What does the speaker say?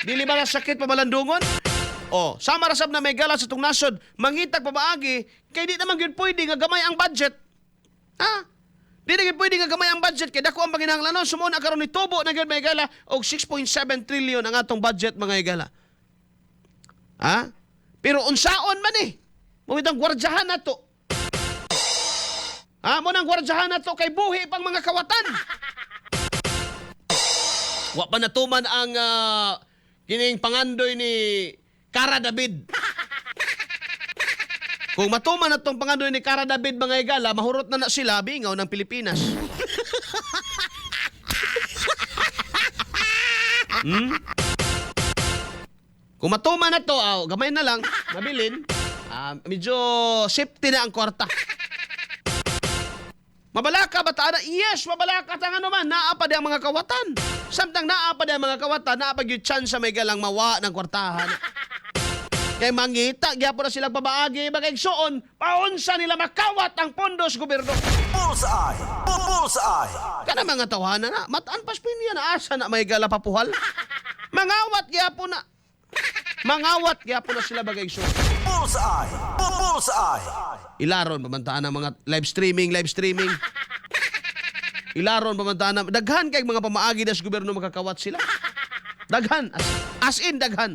Dili ba na sakit pamalandungon? O, sama rasab na may gala sa itong nasod, mangitag pabaagi, kay di naman yun pwede nga gamay ang budget. Ha? Di na yun pwede nga gamay ang budget, kay dako ang panginahanglanon, sumuna karon ni tubo na yun may gala, og 6.7 trillion ang atong budget mga igala. Ha? Pero unsaon man eh, mawitang gwardyahan na to. Ha? Mo nang gwardyahan na to, kay buhi pang mga kawatan. Wa pa natuman ang kining pangandoy ni Cara David. Kung matuman na itong pangandoy ni Cara David mga igala, mahurot na sila bingaw ng Pilipinas. Kung matuman na to, gamay na lang, mabilin, medyo safety na ang kwarta. Mabalaka ba taana? Yes, mabalaka ta nga naman. Naapa di ang mga kawatan. Samtang naapa di ang mga kawatan, naapa yung chance sa may galang mawa ng kwartahan. Kay mangita, gyapon na silang pabaagi, magkaigsoon, paunsa nila makawat ang pondos gobyerno. Bullseye! Bullseye! Kana mga tawanan na, mataan pas pinya na asa na may gala papuhal. Mangawat gyapon na. Mangawat gyapon na sila bagayigsoon. Bullseye! Bullseye! Ilaron pamantaan ng mga live streaming. Ilaron pamantaan na, daghan kay mga pamaagi das gobyerno makakawat sila. Daghan, as in daghan.